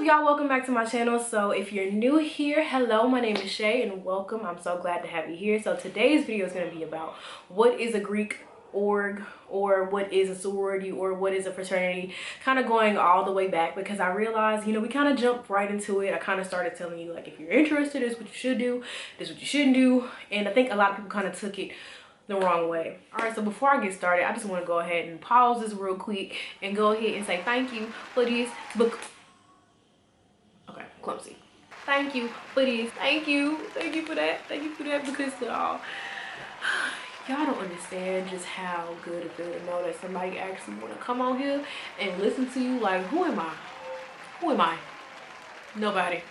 y'all, welcome back to my channel. So if you're new here, hello, my name is Shea and welcome. I'm so glad to have you here. So today's video is going to be about what is a Greek org, or what is a sorority, or what is a fraternity, kind of going all the way back, because I realized, we kind of jumped right into it. I kind of started telling you, like, if you're interested, this is what you should do, this is what you shouldn't do, and I think a lot of people kind of took it the wrong way. All right, so before I get started, I just want to go ahead and pause this real quick and go ahead and say thank you for this book. Okay, clumsy. Thank you for this. Thank you for that. Thank you for that, because y'all don't understand just how good it feels to know that somebody actually want to come on here and listen to you. Like, who am I? Nobody.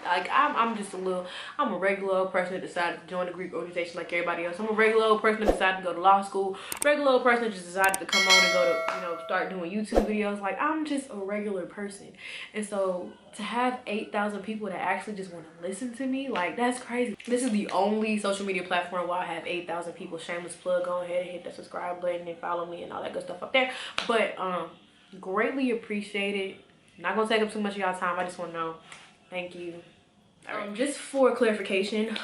Like, I'm just I'm a regular old person that decided to join the Greek organization like everybody else. I'm a regular old person that decided to go to law school. Regular old person that just decided to come on and go to, start doing YouTube videos. Like, I'm just a regular person. And so to have 8,000 people that actually just want to listen to me, like, that's crazy. This is the only social media platform where I have 8,000 people. Shameless plug, go ahead and hit that subscribe button and follow me and all that good stuff up there. But greatly appreciate it. Not gonna take up too much of y'all time. I just want to know, thank you. Just for clarification,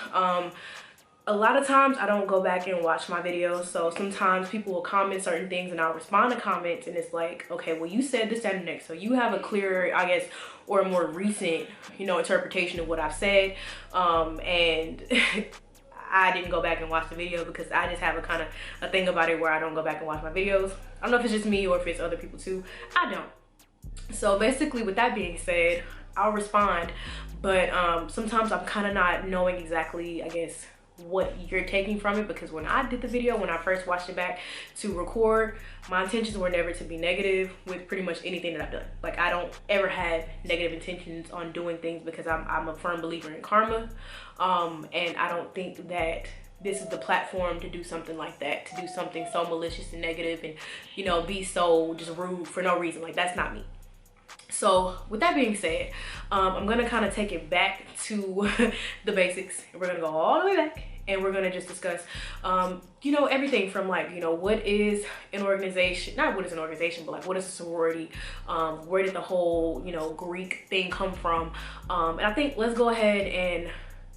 a lot of times I don't go back and watch my videos, so sometimes people will comment certain things and I'll respond to comments, and it's like, okay, well, you said this, that, and next, so you have a clearer, I guess, or a more recent, interpretation of what I've said, and I didn't go back and watch the video because I just have a thing about it where I don't go back and watch my videos. I don't know if it's just me or if it's other people too. I don't. So basically, with that being said, I'll respond, but sometimes I'm kind of not knowing exactly, I guess, what you're taking from it, because when I did the video, when I first watched it back to record, my intentions were never to be negative with pretty much anything that I've done. Like, I don't ever have negative intentions on doing things, because I'm a firm believer in karma, and I don't think that this is the platform to do something like that, to do something so malicious and negative and, be so just rude for no reason. Like, that's not me. So with that being said, I'm gonna kind of take it back to the basics. We're gonna go all the way back and we're gonna just discuss everything from, like, what is an organization, not what is an organization, but like, what is a sorority, where did the whole Greek thing come from, and I think let's go ahead and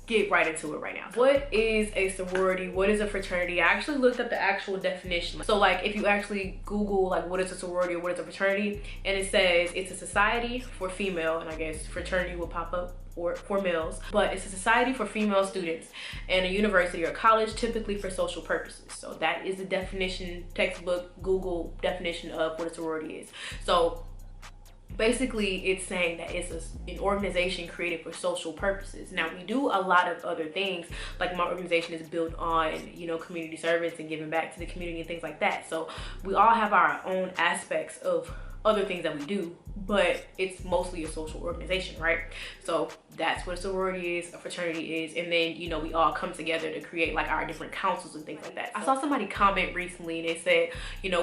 get right into it right now. What is a sorority? What is a fraternity? I actually looked up the actual definition. So, like, if you actually Google, like, what is a sorority or what is a fraternity, and it says it's a society for female, and I guess fraternity will pop up for males, but it's a society for female students in a university or college, typically for social purposes. So that is the definition, textbook Google definition of what a sorority is. So basically, it's saying that it's an organization created for social purposes. Now, we do a lot of other things. Like, my organization is built on, community service and giving back to the community and things like that. So we all have our own aspects of other things that we do, but it's mostly a social organization, right? So that's what a sorority is, a fraternity is, and then we all come together to create, like, our different councils and things like that. So I saw somebody comment recently and they said,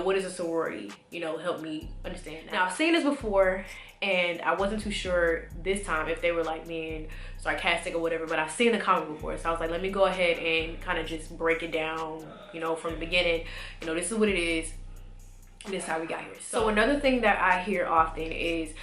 what is a sorority? Help me understand that. Now, I've seen this before and I wasn't too sure this time if they were, like, being sarcastic or whatever, but I've seen the comment before, so I was like, let me go ahead and kind of just break it down, from the beginning. This is what it is. This is how we got here. So another thing that I hear often is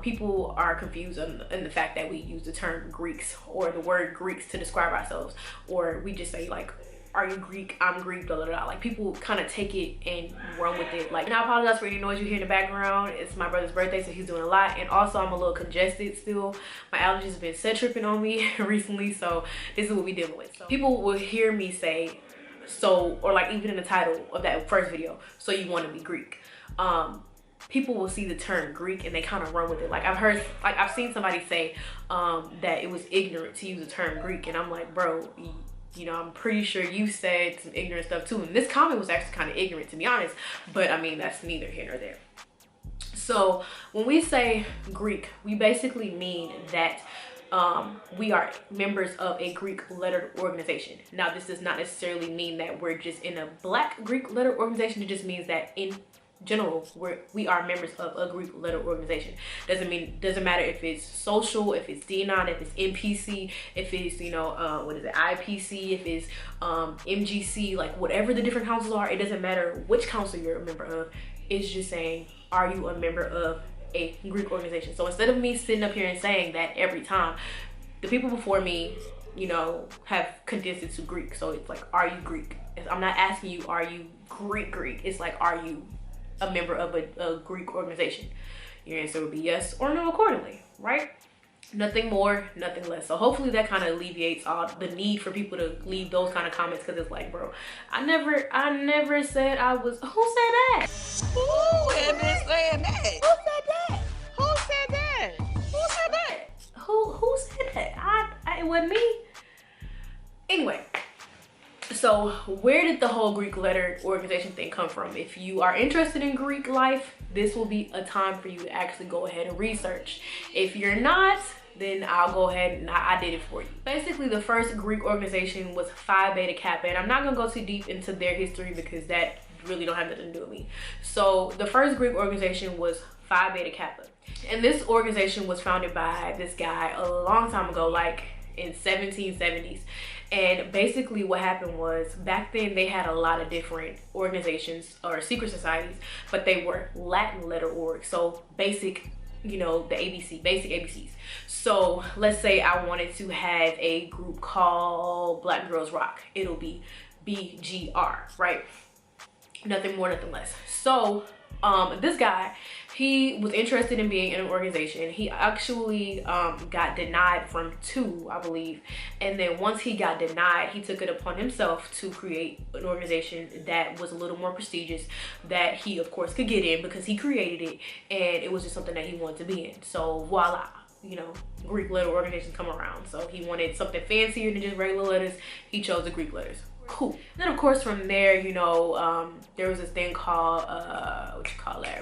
people are confused in the fact that we use the term Greeks or the word Greeks to describe ourselves, or we just say, like, are you Greek? I'm Greek, blah, blah, blah. Like, people kind of take it and run with it. Like, and I apologize for any noise you hear in the background. It's my brother's birthday, so he's doing a lot. And also, I'm a little congested still. My allergies have been set tripping on me recently, so this is what we dealing with. So people will hear me say, so, or like even in the title of that first video, so you want to be Greek. People will see the term Greek and they kind of run with it. Like, I've seen somebody say that it was ignorant to use the term Greek, and I'm like, bro, I'm pretty sure you said some ignorant stuff too. And this comment was actually kind of ignorant, to be honest, but I mean, that's neither here nor there. So when we say Greek, we basically mean that we are members of a Greek lettered organization. Now, this does not necessarily mean that we're just in a Black Greek lettered organization. It just means that in general, we are members of a Greek lettered organization. Doesn't matter if it's social, if it's D9, if it's MPC, if it's what is it, IPC, if it's MGC, like whatever the different councils are. It doesn't matter which council you're a member of. It's just saying, are you a member of a Greek organization. So instead of me sitting up here and saying that every time, the people before me, you know, have condensed it to Greek. So it's like, are you Greek? I'm not asking you, are you Greek? It's like, are you a member of a Greek organization? Your answer would be yes or no accordingly, right? Nothing more, nothing less. So hopefully that kind of alleviates all the need for people to leave those kind of comments, because it's like, bro, I never said I was. Who said that? Who had been saying that? Who said that? Who said that? Who said that? Who said that? It wasn't me. Anyway, so where did the whole Greek letter organization thing come from? If you are interested in Greek life, this will be a time for you to actually go ahead and research. If you're not, then I'll go ahead and I did it for you. Basically, the first Greek organization was Phi Beta Kappa, and I'm not gonna go too deep into their history because that really don't have nothing to do with me. So the first Greek organization was Phi Beta Kappa, and this organization was founded by this guy a long time ago, like in 1770s. And basically what happened was, back then they had a lot of different organizations or secret societies, but they were Latin letter orgs. So basic, you know, the ABC, basic ABCs. So let's say I wanted to have a group called Black Girls Rock. It'll be BGR, right? Nothing more, nothing less. So this guy, he was interested in being in an organization. He actually got denied from 2, I believe. And then once he got denied, he took it upon himself to create an organization that was a little more prestigious, that he of course could get in because he created it, and it was just something that he wanted to be in. So voila, you know, Greek letter organizations come around. So he wanted something fancier than just regular letters. He chose the Greek letters. Cool. Then of course from there, you know, there was this thing called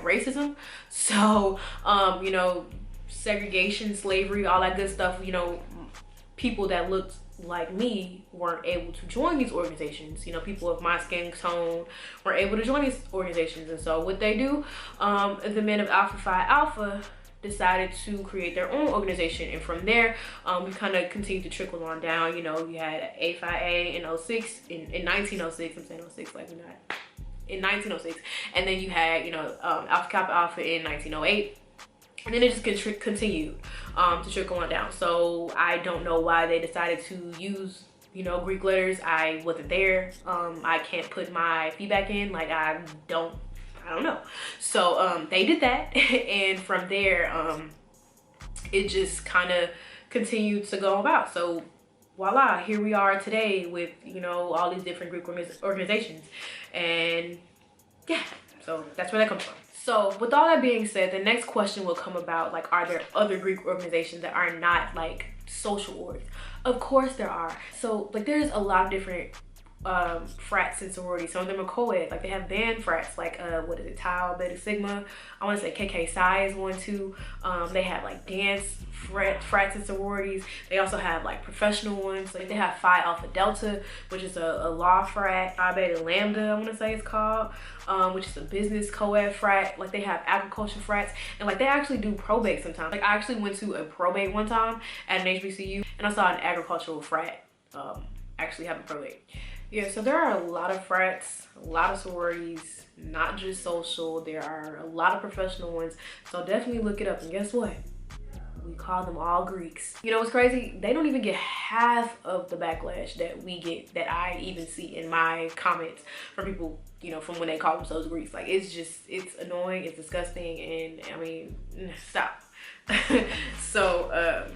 racism. So you know, segregation, slavery, all that good stuff. You know, people that looked like me weren't able to join these organizations. You know, people of my skin tone weren't able to join these organizations. And so what they do, the men of Alpha Phi Alpha decided to create their own organization, and from there we kind of continued to trickle on down. You know, you had A Phi A in 06, in 1906. I'm saying 06 like we're not, in 1906, and then you had, you know, Alpha Kappa Alpha in 1908, and then it just continued to trickle on down. So I don't know why they decided to use, you know, Greek letters. I wasn't there. I can't put my feedback in. Like, I don't know. So they did that, and from there it just kind of continued to go about. So voila, here we are today with, you know, all these different Greek organizations. And yeah, so that's where that comes from. So with all that being said, the next question will come about, like, are there other Greek organizations that are not like social orgs? Of course there are. So like, there's a lot of different frats and sororities. Some of them are co-ed, like they have band frats, like what is it, Tau Beta Sigma, I want to say KK Psi is one too. They have like dance frats and sororities. They also have like professional ones. Like they have Phi Alpha Delta, which is a law frat. Phi Beta Lambda, I want to say it's called, which is a business co-ed frat. Like they have agriculture frats, and like they actually do probate sometimes. Like I actually went to a probate one time at an HBCU, and I saw an agricultural frat actually have a probate. Yeah, so there are a lot of frats, a lot of sororities, not just social. There are a lot of professional ones. So definitely look it up. And guess what? We call them all Greeks. You know what's crazy? They don't even get half of the backlash that we get, that I even see in my comments from people, you know, from when they call themselves Greeks. Like, it's just, it's annoying, it's disgusting, and I mean, stop. So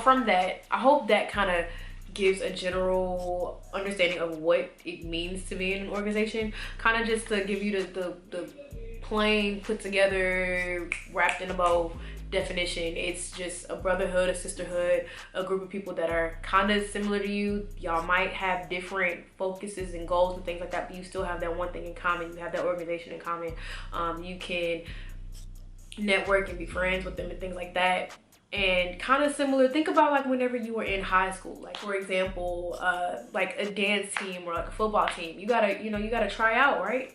from that, I hope that kind of gives a general understanding of what it means to be in an organization. Kind of just to give you the plain, put together, wrapped in a bow definition. It's just a brotherhood, a sisterhood, a group of people that are kind of similar to you. Y'all might have different focuses and goals and things like that, but you still have that one thing in common. You have that organization in common. You can network and be friends with them and things like that. And kind of similar, think about like whenever you were in high school, like for example, like a dance team or like a football team, you gotta try out, right?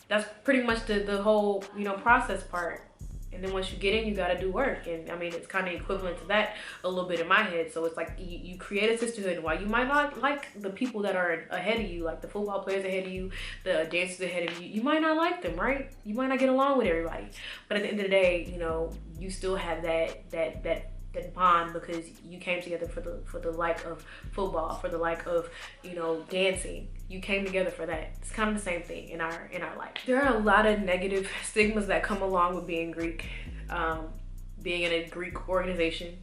That's pretty much the whole, you know, process part. And then once you get in, you got to do work. And I mean, it's kind of equivalent to that a little bit in my head. So it's like you create a sisterhood. And while you might not like the people that are ahead of you, like the football players ahead of you, the dancers ahead of you, you might not like them, right? You might not get along with everybody. But at the end of the day, you know, you still have that bond because you came together for the like of football, for the like of, you know, dancing. You came together for that. It's kind of the same thing in our life. There are a lot of negative stigmas that come along with being Greek, being in a Greek organization.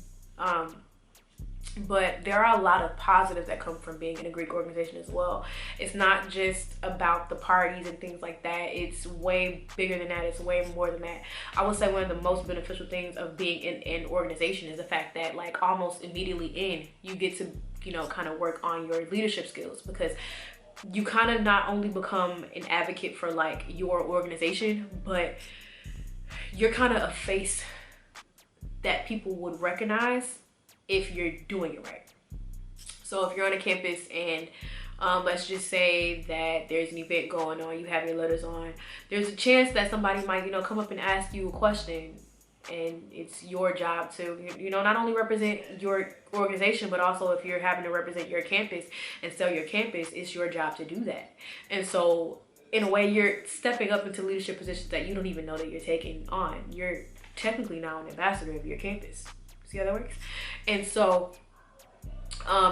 But there are a lot of positives that come from being in a Greek organization as well. It's not just about the parties and things like that. It's way bigger than that. It's way more than that. I would say one of the most beneficial things of being in an organization is the fact that, like, almost immediately in, you get to, you know, kind of work on your leadership skills, because you kind of not only become an advocate for like your organization, but you're kind of a face that people would recognize if you're doing it right. So if you're on a campus and let's just say that there's an event going on, you have your letters on, there's a chance that somebody might, you know, come up and ask you a question, and it's your job to, you know, not only represent your organization, but also if you're having to represent your campus and sell your campus, it's your job to do that. And so in a way, you're stepping up into leadership positions that you don't even know that you're taking on. You're technically now an ambassador of your campus. See how that works? And so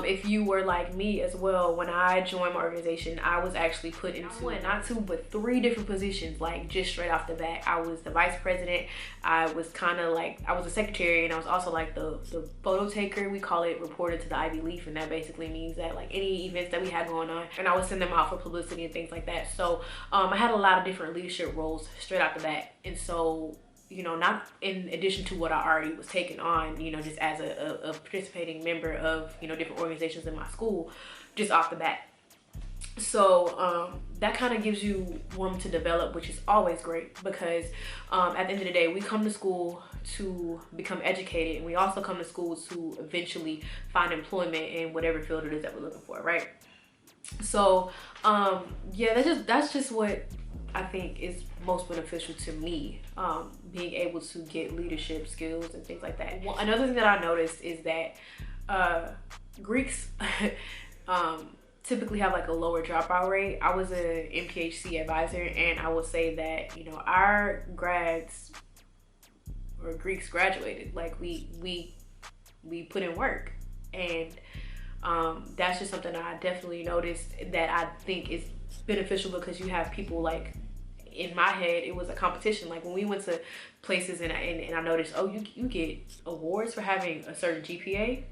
if you were like me as well, when I joined my organization, I was actually put into not two but three different positions, like just straight off the bat. I was the vice president, I was kind of like, I was a secretary, and I was also like the photo taker. We call it reporter to the Ivy Leaf, and that basically means that like any events that we had going on, and I would send them out for publicity and things like that. So I had a lot of different leadership roles straight off the bat. And so, you know, not in addition to what I already was taking on, you know, just as a participating member of, you know, different organizations in my school, just off the bat. So that kind of gives you room to develop, which is always great, because at the end of the day, we come to school to become educated, and we also come to school to eventually find employment in whatever field it is that we're looking for, right? So yeah, that's just what I think is most beneficial to me, being able to get leadership skills and things like that. Well, another thing that I noticed is that Greeks typically have like a lower dropout rate. I was an MPHC advisor, and I will say that, you know, our grads or Greeks graduated, like we put in work, and that's just something that I definitely noticed that I think is beneficial, because you have people like, in my head, it was a competition. Like when we went to places and I noticed, oh, you get awards for having a certain GPA.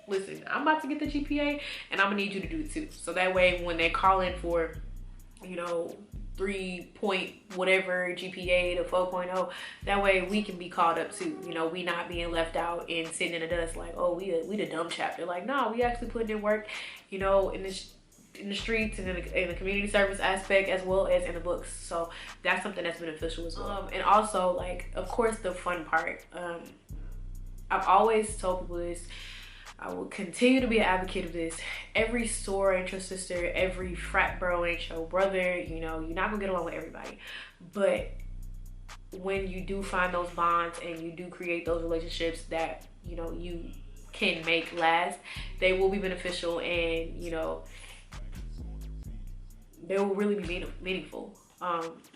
Listen, I'm about to get the GPA, and I'm gonna need you to do it too. So that way, when they call in for, you know, 3 point whatever GPA to 4.0, that way we can be called up too. You know, we not being left out and sitting in the dust like, oh, we the dumb chapter. Like, no, we actually putting in work, you know, in the streets and in the community service aspect, as well as in the books. So that's something that's beneficial as well. And also, like, of course, the fun part. I've always told people this. I will continue to be an advocate of this. Every soror ain't your sister. Every frat bro ain't your brother. You know, you're not gonna get along with everybody. But when you do find those bonds and you do create those relationships that, you know, you can make last, they will be beneficial, and, you know, they will really be meaningful.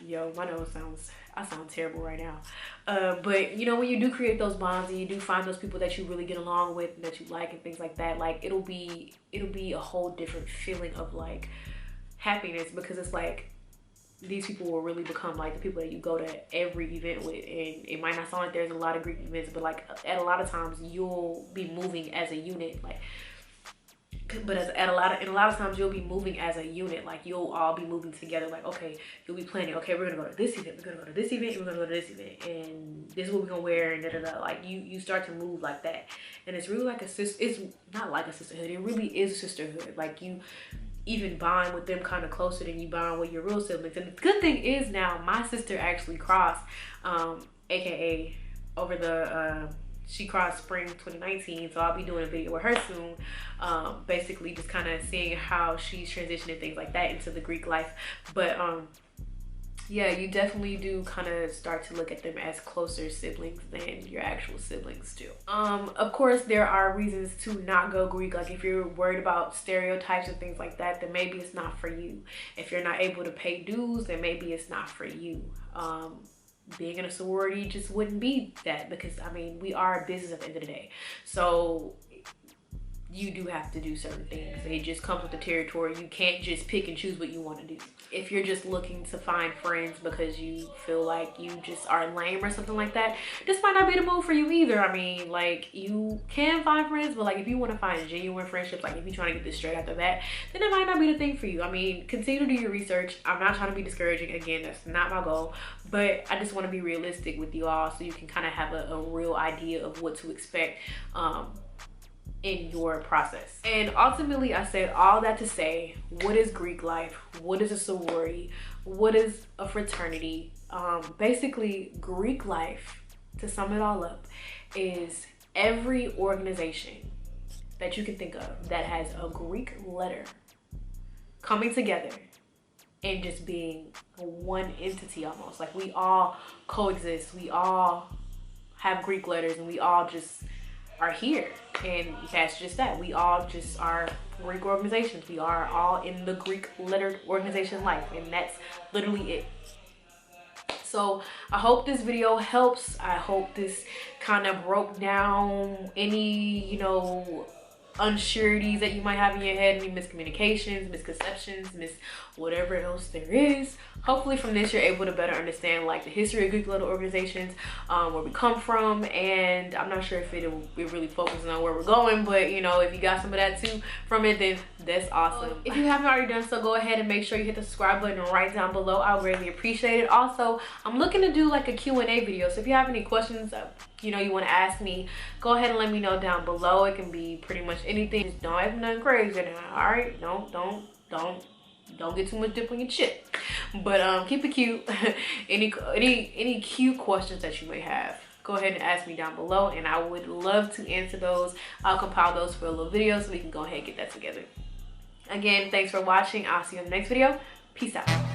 Yo, my nose I sound terrible right now. But you know, when you do create those bonds and you do find those people that you really get along with and that you like and things like that, like it'll be a whole different feeling of like happiness, because it's like these people will really become like the people that you go to every event with. And it might not sound like there's a lot of Greek events, but like at a lot of times you'll be moving as a unit, like. But in a lot of times you'll be moving as a unit. Like you'll all be moving together. Like, okay, you'll be planning. Okay, we're gonna go to this event. We're gonna go to this event. We're gonna go to this event. And this is what we're gonna wear. And da da da. Like you start to move like that. And it's really like it's not like a sisterhood. It really is a sisterhood. Like you even bond with them kind of closer than you bond with your real siblings. And the good thing is now my sister actually crossed, aka over the. She crossed spring 2019, so I'll be doing a video with her soon, basically just kind of seeing how she's transitioning things like that into the Greek life. But yeah, you definitely do kind of start to look at them as closer siblings than your actual siblings do. Of course, there are reasons to not go Greek. Like if you're worried about stereotypes and things like that, then maybe it's not for you. If you're not able to pay dues, then maybe it's not for you. Being in a sorority just wouldn't be that, because I mean, we are a business at the end of the day. So you do have to do certain things. It just comes with the territory. You can't just pick and choose what you want to do. If you're just looking to find friends because you feel like you just are lame or something like that, this might not be the move for you either. I mean, like, you can find friends, but like if you want to find genuine friendships, like if you're trying to get this straight after that, then it might not be the thing for you. I mean, continue to do your research. I'm not trying to be discouraging. Again, that's not my goal, but I just want to be realistic with you all so you can kind of have a real idea of what to expect in your process. And ultimately, I said all that to say, what is Greek life? What is a sorority? What is a fraternity? Basically, Greek life, to sum it all up, is every organization that you can think of that has a Greek letter coming together and just being one entity almost. Like we all coexist, we all have Greek letters, and we all just are here. And that's just that. We all just are Greek organizations. We are all in the Greek lettered organization life, and that's literally it. So I hope this video helps. I hope this kind of broke down any, you know, unsureties that you might have in your head, any miscommunications, misconceptions, whatever else there is. Hopefully from this you're able to better understand like the history of Greek letter organizations, where we come from. And I'm not sure if it really focuses on where we're going, but you know, if you got some of that too from it, then that's awesome. If you haven't already done so, go ahead and make sure you hit the subscribe button right down below. I'll greatly appreciate it. Also, I'm looking to do like a Q&A video, so if you have any questions you know you want to ask me, go ahead and let me know down below. It can be pretty much anything. Just don't have nothing crazy now, all right? Don't get too much dip on your chip, but keep it cute. any cute questions that you may have, go ahead and ask me down below, and I would love to answer those. I'll compile those for a little video so we can go ahead and get that together. Again, thanks for watching. I'll see you in the next video. Peace out.